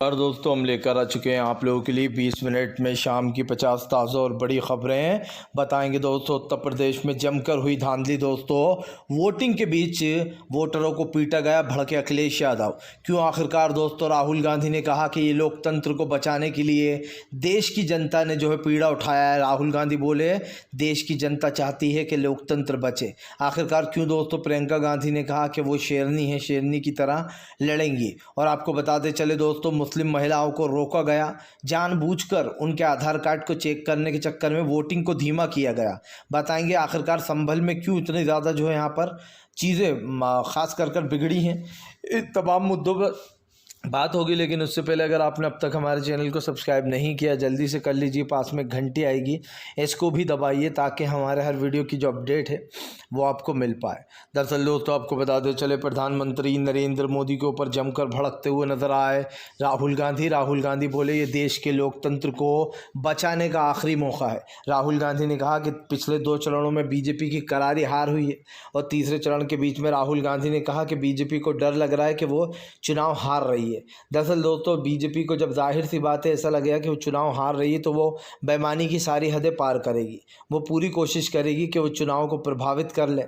और दोस्तों हम लेकर आ चुके हैं आप लोगों के लिए 20 मिनट में शाम की 50 ताज़ा और बड़ी खबरें हैं। बताएंगे दोस्तों उत्तर प्रदेश में जमकर हुई धांधली। दोस्तों वोटिंग के बीच वोटरों को पीटा गया, भड़के अखिलेश यादव। क्यों आखिरकार दोस्तों राहुल गांधी ने कहा कि ये लोकतंत्र को बचाने के लिए देश की जनता ने जो है पीड़ा उठाया है। राहुल गांधी बोले देश की जनता चाहती है कि लोकतंत्र बचे। आखिरकार क्यों दोस्तों प्रियंका गांधी ने कहा कि वो शेरनी है, शेरनी की तरह लड़ेंगी। और आपको बताते चले दोस्तों मुस्लिम महिलाओं को रोका गया, जानबूझकर उनके आधार कार्ड को चेक करने के चक्कर में वोटिंग को धीमा किया गया। बताएंगे आखिरकार संभल में क्यों इतनी ज़्यादा जो है यहाँ पर चीज़ें खास कर बिगड़ी हैं। इन तमाम मुद्दों पर बात होगी, लेकिन उससे पहले अगर आपने अब तक हमारे चैनल को सब्सक्राइब नहीं किया जल्दी से कर लीजिए। पास में घंटी आएगी, इसको भी दबाइए ताकि हमारे हर वीडियो की जो अपडेट है वो आपको मिल पाए। दरअसल दोस्तों आपको बता दें चले प्रधानमंत्री नरेंद्र मोदी के ऊपर जमकर भड़कते हुए नजर आए राहुल गांधी बोले ये देश के लोकतंत्र को बचाने का आखिरी मौका है। राहुल गांधी ने कहा कि पिछले 2 चरणों में बीजेपी की करारी हार हुई है और तीसरे चरण के बीच में राहुल गांधी ने कहा कि बीजेपी को डर लग रहा है कि वो चुनाव हार रही है। दरअसल दोस्तों बीजेपी को जब जाहिर सी बात है ऐसा लगेगा कि वो चुनाव हार रही है तो वो बेईमानी की सारी हदें पार करेगी। वो पूरी कोशिश करेगी कि वो चुनाव को प्रभावित कर ले,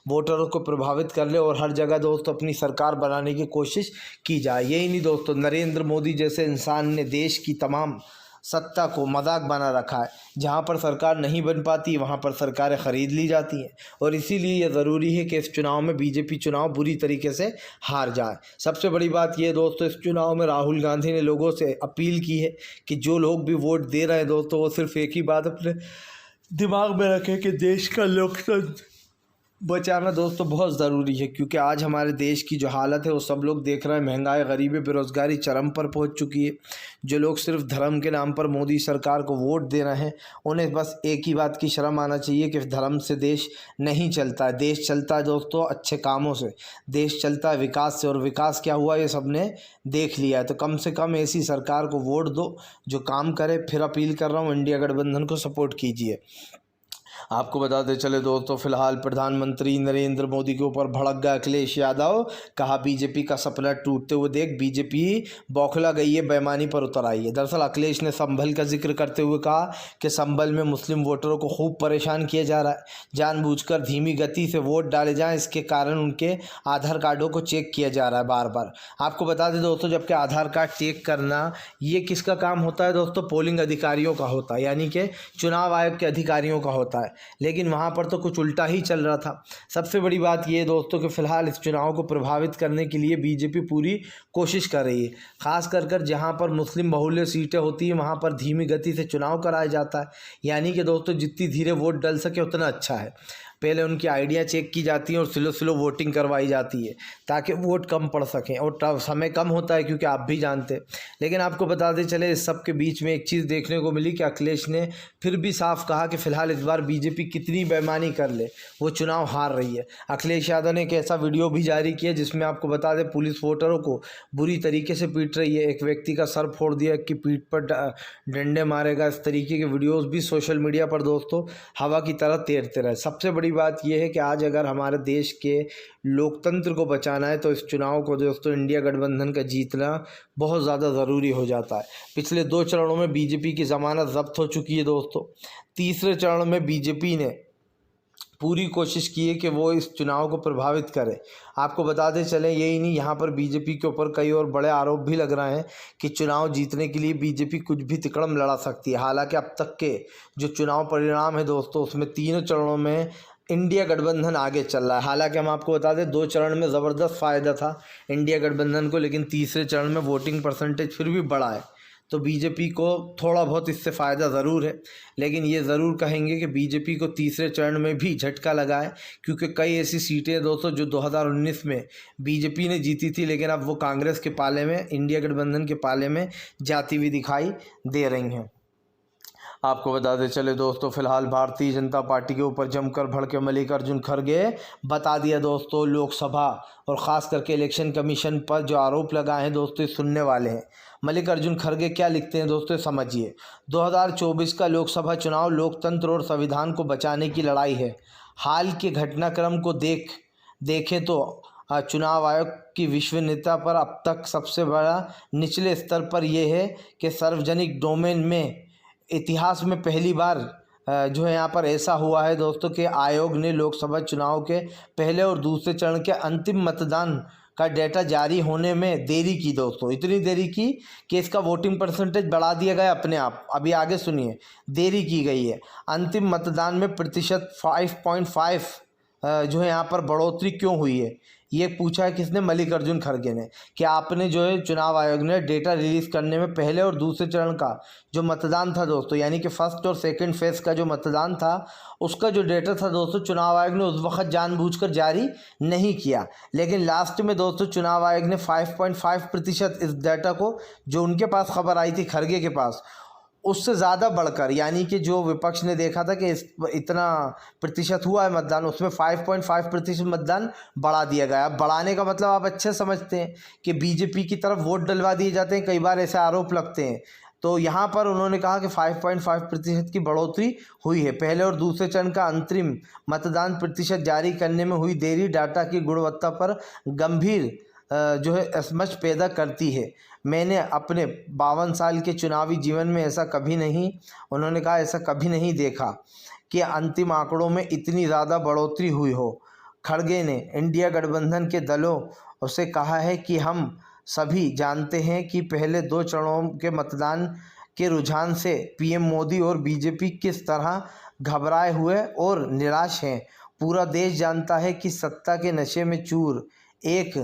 वोटरों को प्रभावित कर ले और हर जगह दोस्तों अपनी सरकार बनाने की कोशिश की जाए। यही नहीं दोस्तों, नरेंद्र मोदी जैसे इंसान ने देश की तमाम सत्ता को मजाक बना रखा है। जहाँ पर सरकार नहीं बन पाती वहाँ पर सरकारें ख़रीद ली जाती हैं और इसीलिए यह ज़रूरी है कि इस चुनाव में बीजेपी चुनाव बुरी तरीके से हार जाए। सबसे बड़ी बात यह दोस्तों इस चुनाव में राहुल गांधी ने लोगों से अपील की है कि जो लोग भी वोट दे रहे हैं दोस्तों वो सिर्फ एक ही बात अपने दिमाग में रखें कि देश का लोकतंत्र बचाना दोस्तों बहुत ज़रूरी है। क्योंकि आज हमारे देश की जो हालत है वो सब लोग देख रहे हैं। महंगाई, गरीबी, बेरोज़गारी चरम पर पहुंच चुकी है। जो लोग सिर्फ धर्म के नाम पर मोदी सरकार को वोट दे रहे हैं उन्हें बस एक ही बात की शर्म आना चाहिए कि धर्म से देश नहीं चलता है। देश चलता है दोस्तों अच्छे कामों से, देश चलता है विकास से। और विकास क्या हुआ ये सबने देख लिया है। तो कम से कम ऐसी सरकार को वोट दो जो काम करे। फिर अपील कर रहा हूँ इंडिया गठबंधन को सपोर्ट कीजिए। आपको बताते चले दोस्तों फिलहाल प्रधानमंत्री नरेंद्र मोदी के ऊपर भड़क गया अखिलेश यादव। कहा बीजेपी का सपना टूटते हुए देख बीजेपी बौखला गई है, बेईमानी पर उतर आई है। दरअसल अखिलेश ने संभल का जिक्र करते हुए कहा कि संभल में मुस्लिम वोटरों को खूब परेशान किया जा रहा है, जानबूझकर धीमी गति से वोट डाले जाएँ, इसके कारण उनके आधार कार्डों को चेक किया जा रहा है बार बार। आपको बता दें दोस्तों जबकि आधार कार्ड चेक करना ये किसका काम होता है दोस्तों, पोलिंग अधिकारियों का होता है, यानी कि चुनाव आयोग के अधिकारियों का होता है। लेकिन वहाँ पर तो कुछ उल्टा ही चल रहा था। सबसे बड़ी बात यह दोस्तों कि फ़िलहाल इस चुनाव को प्रभावित करने के लिए बीजेपी पूरी कोशिश कर रही है। ख़ास कर जहाँ पर मुस्लिम बहुल्य सीटें होती हैं वहाँ पर धीमी गति से चुनाव कराया जाता है। यानी कि दोस्तों जितनी धीरे वोट डल सके उतना अच्छा है। पहले उनकी आइडिया चेक की जाती है और स्लो वोटिंग करवाई जाती है ताकि वोट कम पड़ सकें और समय कम होता है क्योंकि आप भी जानते हैं। लेकिन आपको बताते चले इस सब के बीच में एक चीज़ देखने को मिली कि अखिलेश ने फिर भी साफ कहा कि फ़िलहाल इस बार बीजेपी कितनी बेईमानी कर ले वो चुनाव हार रही है। अखिलेश यादव ने एक ऐसा वीडियो भी जारी किया जिसमें आपको बता दें पुलिस वोटरों को बुरी तरीके से पीट रही है। एक व्यक्ति का सर फोड़ दिया कि पीठ पर डंडे मारेगा। इस तरीके के वीडियोज़ भी सोशल मीडिया पर दोस्तों हवा की तरह तैरते रहे। सबसे बड़ी बात यह है कि आज अगर हमारे देश के लोकतंत्र को बचाना है तो इस चुनाव को दोस्तों इंडिया गठबंधन का जीतना बहुत ज़्यादा ज़रूरी हो जाता है। पिछले 2 चरणों में बीजेपी की ज़मानत ज़ब्त हो चुकी है दोस्तों। तीसरे चरण में बीजेपी ने पूरी कोशिश की है कि वो इस चुनाव को प्रभावित करे। आपको बताते चलें यही नहीं, यहाँ पर बीजेपी के ऊपर कई और बड़े आरोप भी लग रहे हैं कि चुनाव जीतने के लिए बीजेपी कुछ भी तिकड़म लड़ा सकती है। हालांकि अब तक के जो चुनाव परिणाम है दोस्तों उसमें 3 चरणों में इंडिया गठबंधन आगे चल रहा है। हालांकि हम आपको बता दें 2 चरण में ज़बरदस्त फ़ायदा था इंडिया गठबंधन को, लेकिन तीसरे चरण में वोटिंग परसेंटेज फिर भी बढ़ा है तो बीजेपी को थोड़ा बहुत इससे फ़ायदा ज़रूर है। लेकिन ये ज़रूर कहेंगे कि बीजेपी को तीसरे चरण में भी झटका लगा है क्योंकि कई ऐसी सीटें दोस्तों जो 2019 में बीजेपी ने जीती थी लेकिन अब वो कांग्रेस के पाले में, इंडिया गठबंधन के पाले में जाती हुई दिखाई दे रही हैं। आपको बताते चले दोस्तों फिलहाल भारतीय जनता पार्टी के ऊपर जमकर भड़के मल्लिकार्जुन खड़गे। बता दिया दोस्तों लोकसभा और ख़ास करके इलेक्शन कमीशन पर जो आरोप लगाए हैं दोस्तों सुनने वाले हैं। मल्लिकार्जुन खड़गे क्या लिखते हैं दोस्तों समझिए। 2024 का लोकसभा चुनाव लोकतंत्र और संविधान को बचाने की लड़ाई है। हाल के घटनाक्रम को देखें तो चुनाव आयोग की विश्वसनीयता पर अब तक सबसे बड़ा निचले स्तर पर यह है कि सार्वजनिक डोमेन में इतिहास में पहली बार जो है यहाँ पर ऐसा हुआ है दोस्तों कि आयोग ने लोकसभा चुनाव के पहले और दूसरे चरण के अंतिम मतदान का डेटा जारी होने में देरी की दोस्तों। इतनी देरी की कि इसका वोटिंग परसेंटेज बढ़ा दिया गया अपने आप। अभी आगे सुनिए, देरी की गई है। अंतिम मतदान में प्रतिशत 5.5 जो है यहाँ पर बढ़ोतरी क्यों हुई है, ये पूछा है किसने, मल्लिकार्जुन खड़गे ने, कि आपने जो है चुनाव आयोग ने डेटा रिलीज करने में पहले और दूसरे चरण का जो मतदान था दोस्तों, यानी कि फर्स्ट और सेकंड फेज का जो मतदान था उसका जो डेटा था दोस्तों, चुनाव आयोग ने उस वक्त जानबूझकर जारी नहीं किया। लेकिन लास्ट में दोस्तों चुनाव आयोग ने 5.5% इस डेटा को, जो उनके पास खबर आई थी खड़गे के पास, उससे ज़्यादा बढ़कर, यानी कि जो विपक्ष ने देखा था कि इतना प्रतिशत हुआ है मतदान, उसमें 5.5% मतदान बढ़ा दिया गया। बढ़ाने का मतलब आप अच्छे समझते हैं कि बीजेपी की तरफ वोट डलवा दिए जाते हैं, कई बार ऐसे आरोप लगते हैं। तो यहाँ पर उन्होंने कहा कि 5.5% की बढ़ोतरी हुई है। पहले और दूसरे चरण का अंतरिम मतदान प्रतिशत जारी करने में हुई देरी डाटा की गुणवत्ता पर गंभीर जो है असमंजस पैदा करती है। मैंने अपने 52 साल के चुनावी जीवन में ऐसा कभी नहीं, उन्होंने कहा ऐसा कभी नहीं देखा कि अंतिम आंकड़ों में इतनी ज़्यादा बढ़ोतरी हुई हो। खड़गे ने इंडिया गठबंधन के दलों से कहा है कि हम सभी जानते हैं कि पहले 2 चरणों के मतदान के रुझान से पीएम मोदी और बीजेपी किस तरह घबराए हुए और निराश हैं। पूरा देश जानता है कि सत्ता के नशे में चूर एक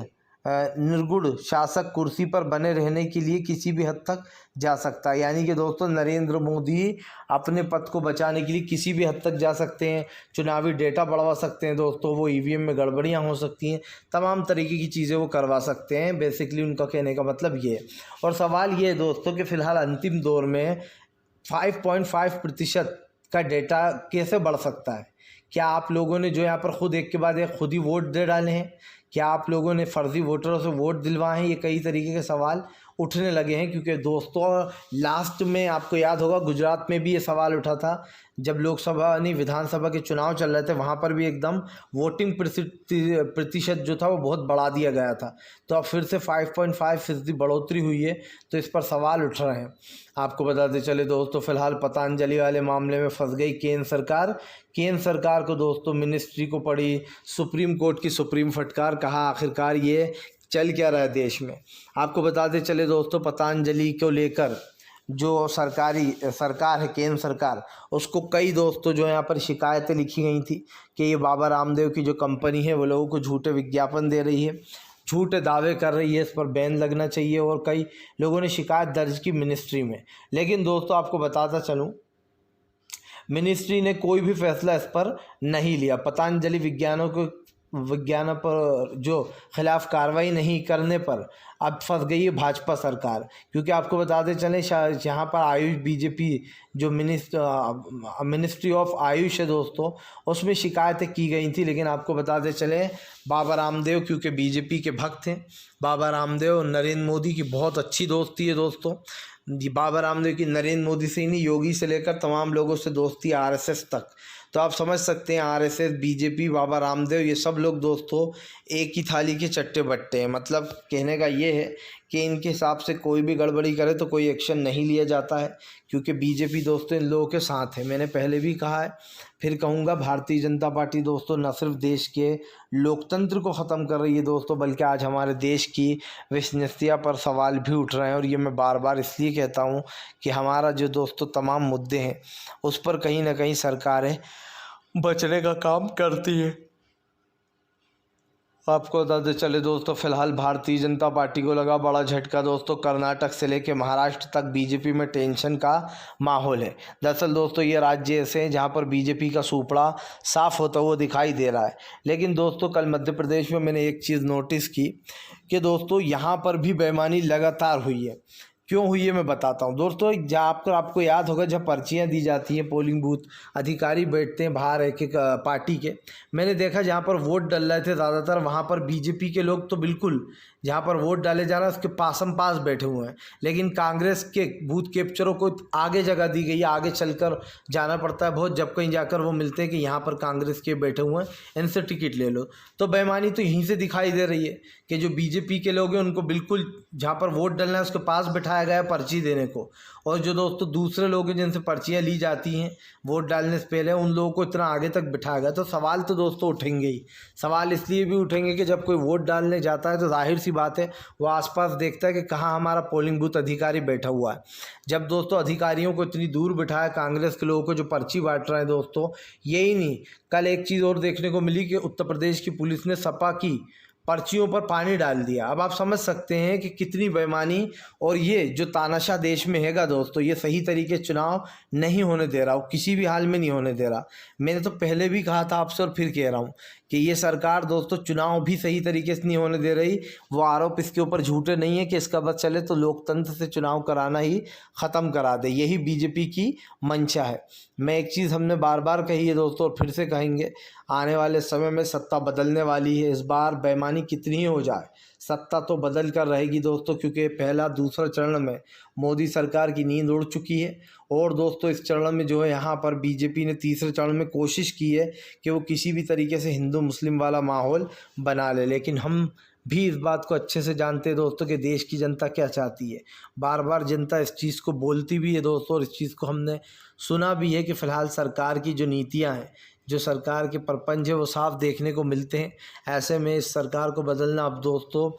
निर्गुण शासक कुर्सी पर बने रहने के लिए किसी भी हद तक जा सकता है। यानी कि दोस्तों नरेंद्र मोदी अपने पद को बचाने के लिए किसी भी हद तक जा सकते हैं, चुनावी डेटा बढ़वा सकते हैं दोस्तों, वो ईवीएम में गड़बड़ियां हो सकती हैं, तमाम तरीके की चीज़ें वो करवा सकते हैं। बेसिकली उनका कहने का मतलब ये है। और सवाल ये है दोस्तों कि फ़िलहाल अंतिम दौर में 5.5% का डेटा कैसे बढ़ सकता है। क्या आप लोगों ने जो यहाँ पर खुद एक के बाद एक खुद ही वोट दे डाले हैं? क्या आप लोगों ने फर्जी वोटरों से वोट दिलवाए हैं? ये कई तरीके के सवाल उठने लगे हैं, क्योंकि दोस्तों लास्ट में आपको याद होगा गुजरात में भी ये सवाल उठा था, जब लोकसभा नहीं विधानसभा के चुनाव चल रहे थे, वहाँ पर भी एकदम वोटिंग प्रतिशत जो था वो बहुत बढ़ा दिया गया था। तो अब फिर से 5.5% बढ़ोतरी हुई है, तो इस पर सवाल उठ रहे हैं। आपको बताते चले दोस्तों, फिलहाल पतंजलि वाले मामले में फंस गई केंद्र सरकार। केंद्र सरकार को दोस्तों मिनिस्ट्री को पड़ी सुप्रीम कोर्ट की सुप्रीम फटकार। कहा आखिरकार ये चल क्या रहा है देश में। आपको बताते चले दोस्तों, पतंजलि को लेकर जो सरकार है केंद्र सरकार, उसको कई दोस्तों जो यहाँ पर शिकायतें लिखी गई थी कि ये बाबा रामदेव की जो कंपनी है वो लोगों को झूठे विज्ञापन दे रही है, झूठे दावे कर रही है, इस पर बैन लगना चाहिए। और कई लोगों ने शिकायत दर्ज की मिनिस्ट्री में। लेकिन दोस्तों आपको बताता चलूँ, मिनिस्ट्री ने कोई भी फैसला इस पर नहीं लिया। पतंजलि विज्ञान पर जो खिलाफ कार्रवाई नहीं करने पर अब फंस गई है भाजपा सरकार। क्योंकि आपको बताते चलें, यहाँ पर आयुष बीजेपी जो मिनिस्ट्री ऑफ आयुष है दोस्तों, उसमें शिकायतें की गई थी। लेकिन आपको बताते चले, बाबा रामदेव क्योंकि बीजेपी के भक्त हैं, बाबा रामदेव और नरेंद्र मोदी की बहुत अच्छी दोस्ती है दोस्तों। बाबा रामदेव की नरेंद्र मोदी से ही नहीं, योगी से लेकर तमाम लोगों से दोस्ती, आरएसएस तक। तो आप समझ सकते हैं आरएसएस, बीजेपी, बाबा रामदेव, ये सब लोग दोस्तों एक ही थाली के चट्टे बट्टे हैं। मतलब कहने का ये है कि इनके हिसाब से कोई भी गड़बड़ी करे तो कोई एक्शन नहीं लिया जाता है, क्योंकि बीजेपी दोस्तों इन लोगों के साथ है। मैंने पहले भी कहा है, फिर कहूँगा, भारतीय जनता पार्टी दोस्तों न सिर्फ देश के लोकतंत्र को ख़त्म कर रही है दोस्तों, बल्कि आज हमारे देश की विश्वसनीयता पर सवाल भी उठ रहे हैं। और ये मैं बार बार इसलिए कहता हूँ कि हमारा जो दोस्तों तमाम मुद्दे हैं उस पर कहीं ना कहीं सरकारें बचने का काम करती है। आपको बताते चले दोस्तों, फिलहाल भारतीय जनता पार्टी को लगा बड़ा झटका दोस्तों। कर्नाटक से लेकर महाराष्ट्र तक बीजेपी में टेंशन का माहौल है। दरअसल दोस्तों ये राज्य ऐसे हैं जहां पर बीजेपी का सूपड़ा साफ होता हुआ दिखाई दे रहा है। लेकिन दोस्तों कल मध्य प्रदेश में मैंने एक चीज़ नोटिस की कि दोस्तों यहाँ पर भी बेईमानी लगातार हुई है। क्यों हुई है मैं बताता हूँ दोस्तों। जहाँ आपको याद होगा, जब पर्चियाँ दी जाती हैं, पोलिंग बूथ अधिकारी बैठते हैं बाहर एक एक पार्टी के, मैंने देखा जहाँ पर वोट डल रहे थे ज़्यादातर, वहाँ पर बीजेपी के लोग तो बिल्कुल जहाँ पर वोट डाले जा रहा है उसके पासम पास बैठे हुए हैं, लेकिन कांग्रेस के बूथ कैप्चरों को आगे जगह दी गई है, आगे चलकर जाना पड़ता है बहुत, जब कहीं जाकर वो मिलते हैं कि यहाँ पर कांग्रेस के बैठे हुए हैं, इनसे टिकट ले लो। तो बेईमानी तो यहीं से दिखाई दे रही है कि जो बीजेपी के लोग हैं उनको बिल्कुल जहाँ पर वोट डालना है उसके पास बिठाया गया है पर्ची देने को, और जो दोस्तों दूसरे लोग हैं जिनसे पर्चियाँ ली जाती हैं वोट डालने से पहले, उन लोगों को इतना आगे तक बिठाया गया। तो सवाल तो दोस्तों उठेंगे ही। सवाल इसलिए भी उठेंगे कि जब कोई वोट डालने जाता है तो जाहिर सी बात है वो आसपास देखता है कि कहाँ हमारा पोलिंग बूथ अधिकारी बैठा हुआ है। जब दोस्तों अधिकारियों को इतनी दूर बिठाया कांग्रेस के लोगों को जो पर्ची बांट रहे हैं दोस्तों, यही नहीं, कल एक चीज़ और देखने को मिली कि उत्तर प्रदेश की पुलिस ने सपा की पर्चियों पर पानी डाल दिया। अब आप समझ सकते हैं कि कितनी बेईमानी, और ये जो तानाशाह देश में हैगा दोस्तों, ये सही तरीके चुनाव नहीं होने दे रहा, वो किसी भी हाल में नहीं होने दे रहा। मैंने तो पहले भी कहा था आपसे और फिर कह रहा हूँ कि ये सरकार दोस्तों चुनाव भी सही तरीके से नहीं होने दे रही। वो आरोप इसके ऊपर झूठे नहीं है कि इसका बस चले तो लोकतंत्र से चुनाव कराना ही ख़त्म करा दे, यही बीजेपी की मंशा है। मैं एक चीज़ हमने बार बार कही है दोस्तों और फिर से कहेंगे, आने वाले समय में सत्ता बदलने वाली है। इस बार बेईमानी कितनी ही हो जाए सत्ता तो बदल कर रहेगी दोस्तों, क्योंकि पहला दूसरा चरण में मोदी सरकार की नींद उड़ चुकी है, और दोस्तों इस चरण में जो है यहाँ पर बीजेपी ने तीसरे चरण में कोशिश की है कि वो किसी भी तरीके से हिंदू मुस्लिम वाला माहौल बना ले। लेकिन हम भी इस बात को अच्छे से जानते हैं दोस्तों कि देश की जनता क्या चाहती है। बार बार जनता इस चीज़ को बोलती भी है दोस्तों, और इस चीज़ को हमने सुना भी है कि फ़िलहाल सरकार की जो नीतियाँ हैं, जो सरकार के प्रपंच है, वो साफ देखने को मिलते हैं। ऐसे में इस सरकार को बदलना अब दोस्तों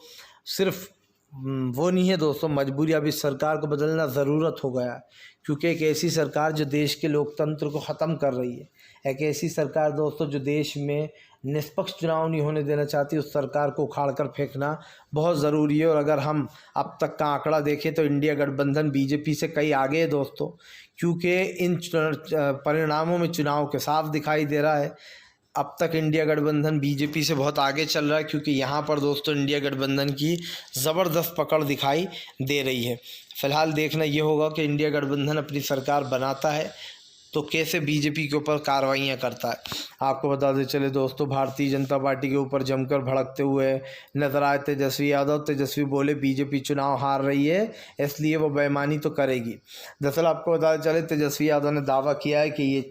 सिर्फ वो नहीं है दोस्तों मजबूरी, अब इस सरकार को बदलना ज़रूरत हो गया है, क्योंकि एक ऐसी सरकार जो देश के लोकतंत्र को ख़त्म कर रही है, एक ऐसी सरकार दोस्तों जो देश में निष्पक्ष चुनाव नहीं होने देना चाहती, उस सरकार को उखाड़ कर फेंकना बहुत ज़रूरी है। और अगर हम अब तक का आंकड़ा देखें तो इंडिया गठबंधन बीजेपी से कई आगे है दोस्तों, क्योंकि इन परिणामों में चुनाव के साफ दिखाई दे रहा है अब तक इंडिया गठबंधन बीजेपी से बहुत आगे चल रहा है, क्योंकि यहाँ पर दोस्तों इंडिया गठबंधन की ज़बरदस्त पकड़ दिखाई दे रही है। फ़िलहाल देखना ये होगा कि इंडिया गठबंधन अपनी सरकार बनाता है तो कैसे बीजेपी के ऊपर कार्रवाइयाँ करता है। आपको बता दें चले दोस्तों, भारतीय जनता पार्टी के ऊपर जमकर भड़कते हुए नजर आए तेजस्वी यादव। तेजस्वी बोले बीजेपी चुनाव हार रही है इसलिए वो बेईमानी तो करेगी। दरअसल आपको बता दें चले तेजस्वी यादव ने दावा किया है कि ये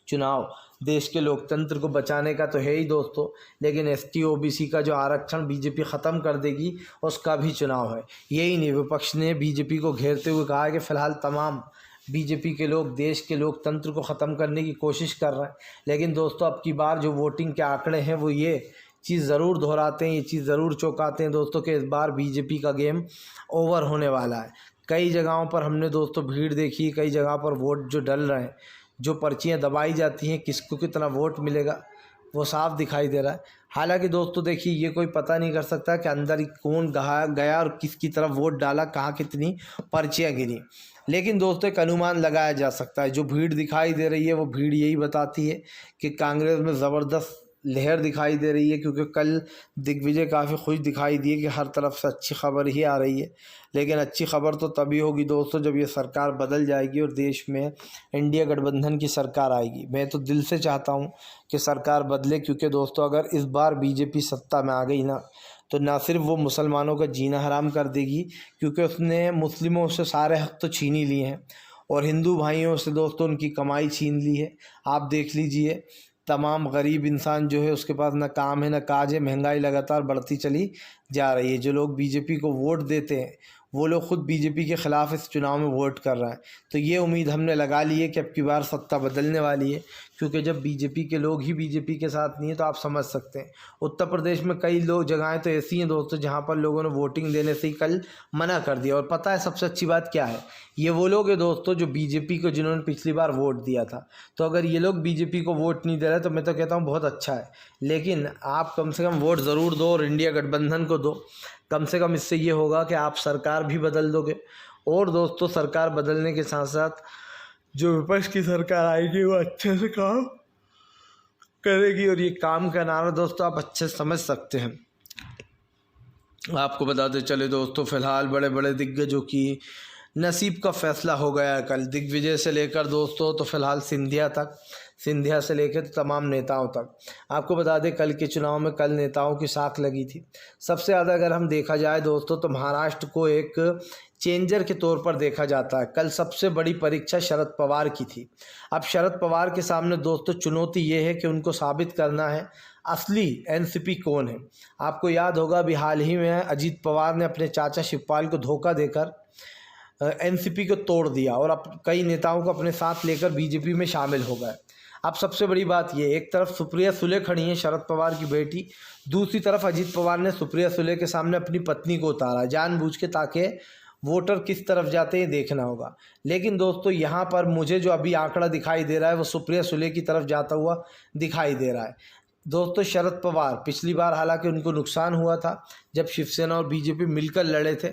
चुनाव देश के लोकतंत्र को बचाने का तो है ही दोस्तों, लेकिन एसटी ओबीसी का जो आरक्षण बीजेपी ख़त्म कर देगी उसका भी चुनाव है। यही नहीं, विपक्ष ने बीजेपी को घेरते हुए कहा कि फ़िलहाल तमाम बीजेपी के लोग देश के लोकतंत्र को ख़त्म करने की कोशिश कर रहे हैं। लेकिन दोस्तों अब की बार जो वोटिंग के आंकड़े हैं वो ये चीज़ ज़रूर दोहराते हैं, ये चीज़ ज़रूर चौंकाते हैं दोस्तों कि इस बार बीजेपी का गेम ओवर होने वाला है। कई जगहों पर हमने दोस्तों भीड़ देखी, कई जगह पर वोट जो डल रहे हैं, जो पर्चियाँ दबाई जाती हैं, किसको कितना वोट मिलेगा वो साफ दिखाई दे रहा है। हालांकि दोस्तों देखिए ये कोई पता नहीं कर सकता कि अंदर कौन गया और किसकी तरफ वोट डाला, कहाँ कितनी पर्चियाँ गिरी, लेकिन दोस्तों एक अनुमान लगाया जा सकता है। जो भीड़ दिखाई दे रही है वो भीड़ यही बताती है कि कांग्रेस में ज़बरदस्त लहर दिखाई दे रही है, क्योंकि कल दिग्विजय काफ़ी खुश दिखाई दिए कि हर तरफ से अच्छी खबर ही आ रही है। लेकिन अच्छी खबर तो तभी होगी दोस्तों जब ये सरकार बदल जाएगी और देश में इंडिया गठबंधन की सरकार आएगी। मैं तो दिल से चाहता हूँ कि सरकार बदले, क्योंकि दोस्तों अगर इस बार बीजेपी सत्ता में आ गई ना तो ना सिर्फ वो मुसलमानों का जीना हराम कर देगी, क्योंकि उसने मुस्लिमों से सारे हक तो छीन ही लिए हैं और हिंदू भाइयों से दोस्तों उनकी कमाई छीन ली है। आप देख लीजिए तमाम गरीब इंसान जो है उसके पास ना काम है ना काज है, महंगाई लगातार बढ़ती चली जा रही है। जो लोग बीजेपी को वोट देते हैं वो लोग खुद बीजेपी के ख़िलाफ़ इस चुनाव में वोट कर रहे हैं। तो ये उम्मीद हमने लगा ली है कि अब की बार सत्ता बदलने वाली है, क्योंकि जब बीजेपी के लोग ही बीजेपी के साथ नहीं है तो आप समझ सकते हैं। उत्तर प्रदेश में कई लोग जगहें तो ऐसी हैं दोस्तों जहाँ पर लोगों ने वोटिंग देने से ही कल मना कर दिया। और पता है सबसे अच्छी बात क्या है, ये वो लोग हैं दोस्तों जो बीजेपी को जिन्होंने पिछली बार वोट दिया था। तो अगर ये लोग बीजेपी को वोट नहीं दे रहे तो मैं तो कहता हूँ बहुत अच्छा है, लेकिन आप कम से कम वोट ज़रूर दो और इंडिया गठबंधन को दो। कम से कम इससे ये होगा कि आप सरकार भी बदल दोगे, और दोस्तों सरकार बदलने के साथ साथ जो विपक्ष की सरकार आएगी वो अच्छे से काम करेगी। और ये काम का नारा दोस्तों आप अच्छे से समझ सकते हैं। आपको बताते चले दोस्तों फ़िलहाल बड़े बड़े दिग्गजों की नसीब का फ़ैसला हो गया है कल। दिग्विजय से लेकर दोस्तों तो फ़िलहाल सिंधिया तक सिंधिया से लेकर तो तमाम नेताओं तक। आपको बता दें कल के चुनाव में कल नेताओं की साख लगी थी। सबसे ज़्यादा अगर हम देखा जाए दोस्तों तो महाराष्ट्र को एक चेंजर के तौर पर देखा जाता है। कल सबसे बड़ी परीक्षा शरद पवार की थी। अब शरद पवार के सामने दोस्तों चुनौती ये है कि उनको साबित करना है असली एनसीपी कौन है। आपको याद होगा अभी हाल ही में अजीत पवार ने अपने चाचा शिवपाल को धोखा देकर एनसीपी को तोड़ दिया और अब कई नेताओं को अपने साथ लेकर बीजेपी में शामिल हो गए। अब सबसे बड़ी बात ये, एक तरफ सुप्रिया सुले खड़ी हैं शरद पवार की बेटी, दूसरी तरफ अजीत पवार ने सुप्रिया सुले के सामने अपनी पत्नी को उतारा जानबूझ के, ताकि वोटर किस तरफ जाते हैं देखना होगा। लेकिन दोस्तों यहाँ पर मुझे जो अभी आंकड़ा दिखाई दे रहा है वो सुप्रिया सुले की तरफ जाता हुआ दिखाई दे रहा है। दोस्तों शरद पवार पिछली बार हालांकि उनको नुकसान हुआ था जब शिवसेना और बीजेपी मिलकर लड़े थे,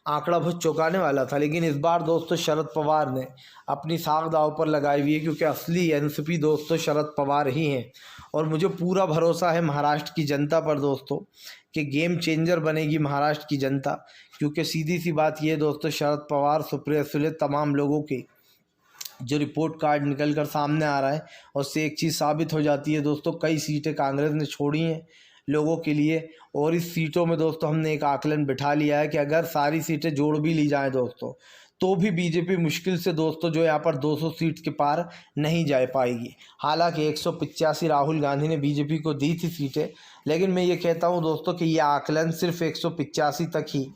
आंकड़ा बहुत चौंकाने वाला था। लेकिन इस बार दोस्तों शरद पवार ने अपनी साख दांव पर लगाई हुई है, क्योंकि असली एनसीपी दोस्तों शरद पवार ही हैं। और मुझे पूरा भरोसा है महाराष्ट्र की जनता पर दोस्तों कि गेम चेंजर बनेगी महाराष्ट्र की जनता। क्योंकि सीधी सी बात यह दोस्तों, शरद पवार, सुप्रिया सुले, तमाम लोगों की जो रिपोर्ट कार्ड निकल कर सामने आ रहा है, और उससे एक चीज़ साबित हो जाती है दोस्तों, कई सीटें कांग्रेस ने छोड़ी हैं लोगों के लिए। और इस सीटों में दोस्तों हमने एक आकलन बिठा लिया है कि अगर सारी सीटें जोड़ भी ली जाएं दोस्तों, तो भी बीजेपी मुश्किल से दोस्तों जो यहाँ पर 200 सीट के पार नहीं जा पाएगी। हालांकि 185 राहुल गांधी ने बीजेपी को दी थी सीटें, लेकिन मैं ये कहता हूँ दोस्तों कि ये आकलन सिर्फ 185 तक ही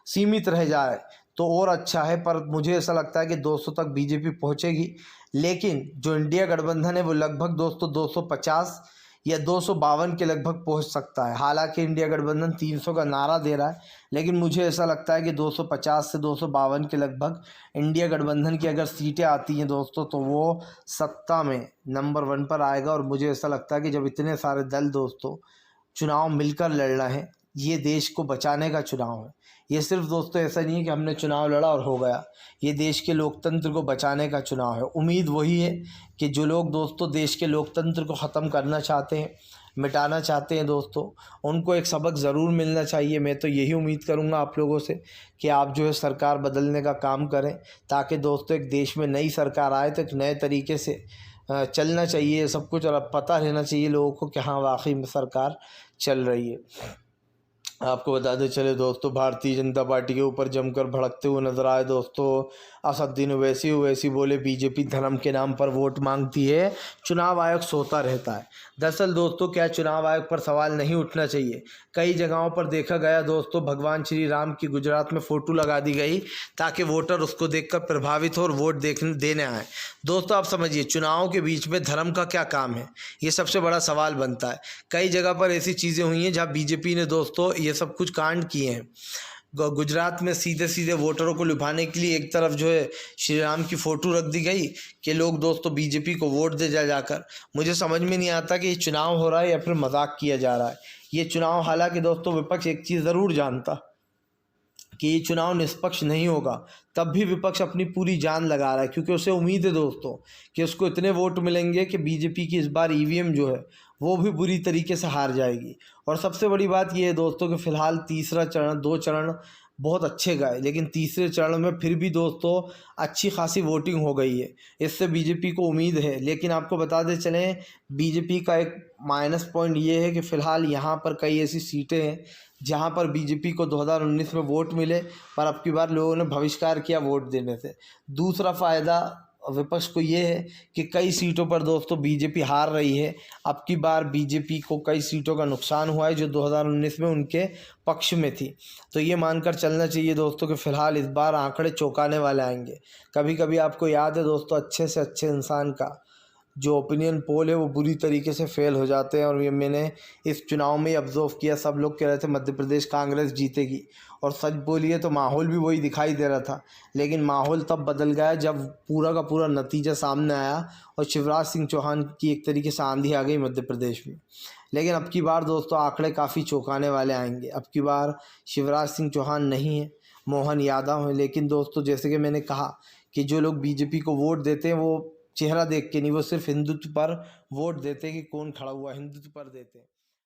सीमित रह जाए तो और अच्छा है। पर मुझे ऐसा लगता है कि 200 तक बीजेपी पहुंचेगी। लेकिन जो इंडिया गठबंधन है वो लगभग दोस्तों 250 या 252 के लगभग पहुंच सकता है। हालांकि इंडिया गठबंधन 300 का नारा दे रहा है, लेकिन मुझे ऐसा लगता है कि 250 से 252 के लगभग इंडिया गठबंधन की अगर सीटें आती हैं दोस्तों, तो वो सत्ता में नंबर 1 पर आएगा। और मुझे ऐसा लगता है कि जब इतने सारे दल दोस्तों चुनाव मिलकर लड़ रहे हैं, ये देश को बचाने का चुनाव है। ये सिर्फ दोस्तों ऐसा नहीं है कि हमने चुनाव लड़ा और हो गया, ये देश के लोकतंत्र को बचाने का चुनाव है। उम्मीद वही है कि जो लोग दोस्तों देश के लोकतंत्र को ख़त्म करना चाहते हैं, मिटाना चाहते हैं दोस्तों, उनको एक सबक ज़रूर मिलना चाहिए। मैं तो यही उम्मीद करूंगा आप लोगों से कि आप जो है सरकार बदलने का काम करें, ताकि दोस्तों एक देश में नई सरकार आए तो एक नए तरीके से चलना चाहिए सब कुछ, और अब पता रहना चाहिए लोगों को कि हाँ वाकई में सरकार चल रही है। आपको बताते चले दोस्तों, भारतीय जनता पार्टी के ऊपर जमकर भड़कते हुए नजर आए दोस्तों असदुद्दीन ओवैसी बोले बीजेपी धर्म के नाम पर वोट मांगती है, चुनाव आयोग सोता रहता है। दरअसल दोस्तों क्या चुनाव आयोग पर सवाल नहीं उठना चाहिए। कई जगहों पर देखा गया दोस्तों भगवान श्री राम की गुजरात में फ़ोटो लगा दी गई ताकि वोटर उसको देखकर प्रभावित हो और वोट देने आए। दोस्तों आप समझिए चुनाव के बीच में धर्म का क्या काम है, ये सबसे बड़ा सवाल बनता है। कई जगह पर ऐसी चीज़ें हुई हैं जहाँ बीजेपी ने दोस्तों ये सब कुछ कांड किए हैं। गुजरात में सीधे सीधे वोटरों को लुभाने के लिए एक तरफ जो है श्री राम की फ़ोटो रख दी गई कि लोग दोस्तों बीजेपी को वोट दे जाकर। मुझे समझ में नहीं आता कि ये चुनाव हो रहा है या फिर मजाक किया जा रहा है। ये चुनाव, हालांकि दोस्तों विपक्ष एक चीज़ ज़रूर जानता कि ये चुनाव निष्पक्ष नहीं होगा, तब भी विपक्ष अपनी पूरी जान लगा रहा है, क्योंकि उसे उम्मीद है दोस्तों कि उसको इतने वोट मिलेंगे कि बीजेपी की इस बार ईवीएम जो है वो भी बुरी तरीके से हार जाएगी। और सबसे बड़ी बात यह है दोस्तों कि फ़िलहाल तीसरा चरण, 2 चरण बहुत अच्छे गए, लेकिन तीसरे चरण में फिर भी दोस्तों अच्छी खासी वोटिंग हो गई है। इससे बीजेपी को उम्मीद है। लेकिन आपको बताते चलें बीजेपी का एक माइनस पॉइंट ये है कि फ़िलहाल यहाँ पर कई ऐसी सीटें हैं जहाँ पर बीजेपी को 2019 में वोट मिले, पर अब की बार लोगों ने बहिष्कार किया वोट देने से। दूसरा फ़ायदा विपक्ष को ये है कि कई सीटों पर दोस्तों बीजेपी हार रही है। अब की बार बीजेपी को कई सीटों का नुकसान हुआ है जो 2019 में उनके पक्ष में थी। तो ये मानकर चलना चाहिए दोस्तों कि फ़िलहाल इस बार आंकड़े चौंकाने वाले आएंगे। कभी कभी आपको याद है दोस्तों अच्छे से अच्छे इंसान का जो ओपिनियन पोल है वो बुरी तरीके से फेल हो जाते हैं। और ये मैंने इस चुनाव में ऑब्जर्व किया। सब लोग कह रहे थे मध्य प्रदेश कांग्रेस जीतेगी, और सच बोलिए तो माहौल भी वही दिखाई दे रहा था। लेकिन माहौल तब बदल गया जब पूरा का पूरा नतीजा सामने आया और शिवराज सिंह चौहान की एक तरीके से आंधी आ गई मध्य प्रदेश में। लेकिन अब की बार दोस्तों आंकड़े काफ़ी चौंकाने वाले आएंगे। अब की बार शिवराज सिंह चौहान नहीं है, मोहन यादव हैं। लेकिन दोस्तों जैसे कि मैंने कहा कि जो लोग बीजेपी को वोट देते हैं वो चेहरा देख के नहीं, वो सिर्फ हिंदुत्व पर वोट देते हैं कि कौन खड़ा हुआ, हिंदुत्व पर देते हैं।